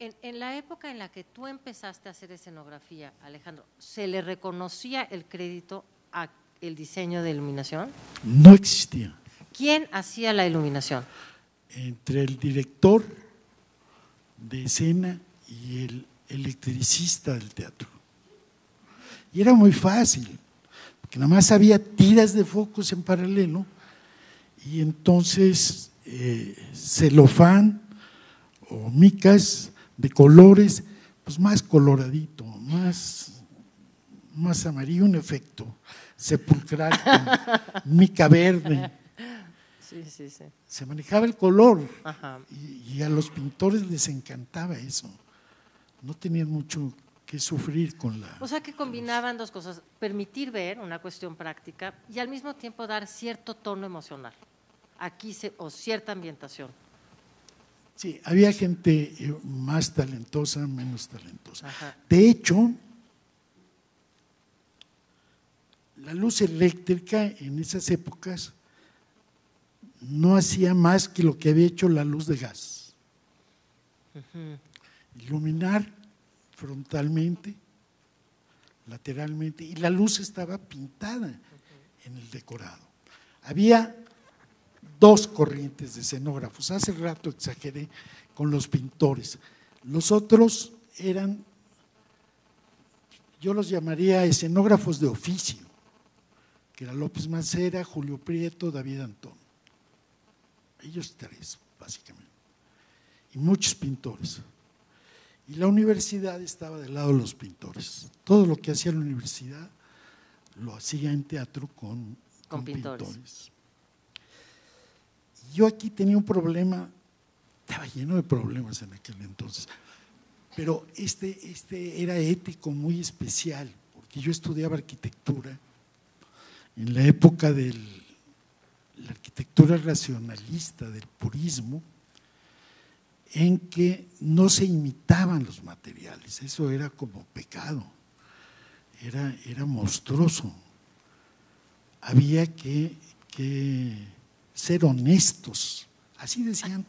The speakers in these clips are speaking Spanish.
En la época en la que tú empezaste a hacer escenografía, Alejandro, ¿se le reconocía el crédito a el diseño de iluminación? No existía. ¿Quién hacía la iluminación? Entre el director de escena y el electricista del teatro. Y era muy fácil, porque nada más había tiras de focos en paralelo y entonces celofán o micas de colores, pues más coloradito, más amarillo, un efecto sepulcral con mica verde. Sí, sí, sí. Se manejaba el color. Ajá. Y a los pintores les encantaba eso. No tenían mucho que sufrir con la… O sea que combinaban dos cosas, permitir ver, una cuestión práctica, y al mismo tiempo dar cierto tono emocional, o cierta ambientación. Sí, había gente más talentosa, menos talentosa. Ajá. De hecho, la luz eléctrica en esas épocas no hacía más que lo que había hecho la luz de gas. Iluminar frontalmente, lateralmente, y la luz estaba pintada en el decorado. Había dos corrientes de escenógrafos. Hace rato exageré con los pintores. Los otros eran, yo los llamaría escenógrafos de oficio, que era López Mancera, Julio Prieto, David Antón. Ellos tres, básicamente. Y muchos pintores. Y la universidad estaba del lado de los pintores. Todo lo que hacía la universidad lo hacía en teatro con pintores. Yo aquí tenía un problema, estaba lleno de problemas en aquel entonces, pero este era ético muy especial, porque yo estudiaba arquitectura en la época de la arquitectura racionalista, del purismo, en que no se imitaban los materiales, eso era como pecado, era monstruoso. Había que ser honestos, así decían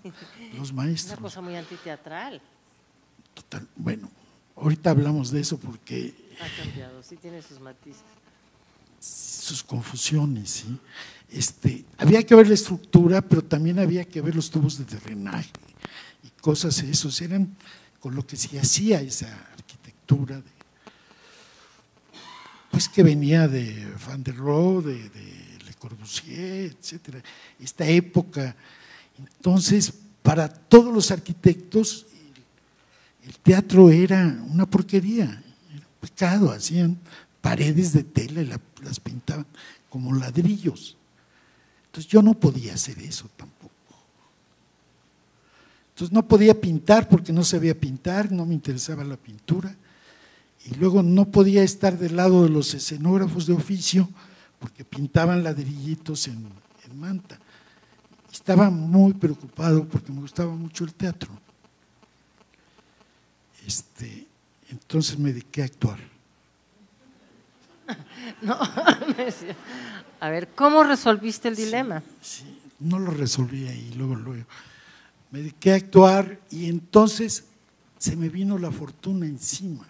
los maestros. Una cosa muy antiteatral. Total, bueno, ahorita hablamos de eso porque… Ha cambiado, sí tiene sus matices. Sus confusiones, ¿sí? Había que ver la estructura, pero también había que ver los tubos de drenaje y cosas esos, eran con lo que se hacía esa arquitectura, pues que venía de Van der Rohe, de Le Corbusier, etcétera, esta época. Entonces, para todos los arquitectos, el teatro era una porquería, era un pecado, hacían paredes de tela y las pintaban como ladrillos. Entonces yo no podía hacer eso tampoco. Entonces no podía pintar porque no sabía pintar, no me interesaba la pintura, y luego no podía estar del lado de los escenógrafos de oficio porque pintaban ladrillitos en manta. Estaba muy preocupado porque me gustaba mucho el teatro. Entonces me dediqué a actuar. No, a ver, ¿cómo resolviste el dilema? Sí, no lo resolví ahí, luego. Me dediqué a actuar y entonces se me vino la fortuna encima.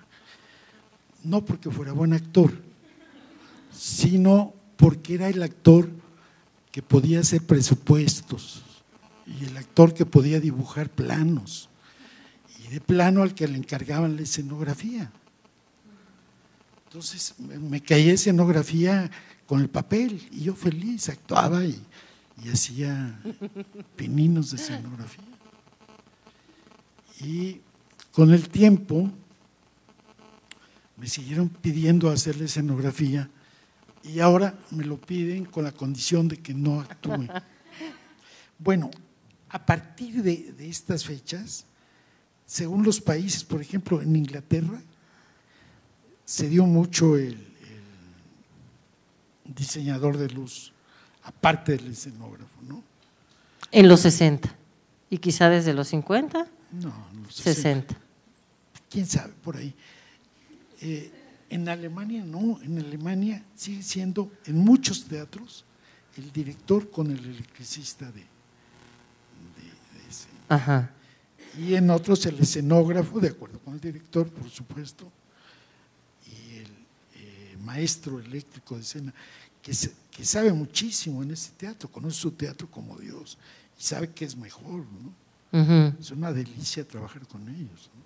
No porque fuera buen actor, sino porque era el actor que podía hacer presupuestos y el actor que podía dibujar planos y de plano al que le encargaban la escenografía. Entonces me caía escenografía con el papel y yo feliz actuaba y hacía pininos de escenografía. Y con el tiempo me siguieron pidiendo hacer la escenografía y ahora me lo piden con la condición de que no actúe. Bueno, a partir de estas fechas, según los países, por ejemplo, en Inglaterra, se dio mucho el diseñador de luz, aparte del escenógrafo, ¿no? En los 60 y quizá desde los 50, No, los 60. ¿Quién sabe? Por ahí. En Alemania no, en Alemania sigue siendo en muchos teatros el director con el electricista de ese. Ajá. Y en otros el escenógrafo, de acuerdo con el director, por supuesto, y el maestro eléctrico de escena, que sabe muchísimo en ese teatro, conoce su teatro como Dios y sabe que es mejor, ¿no? Es una delicia trabajar con ellos, ¿no?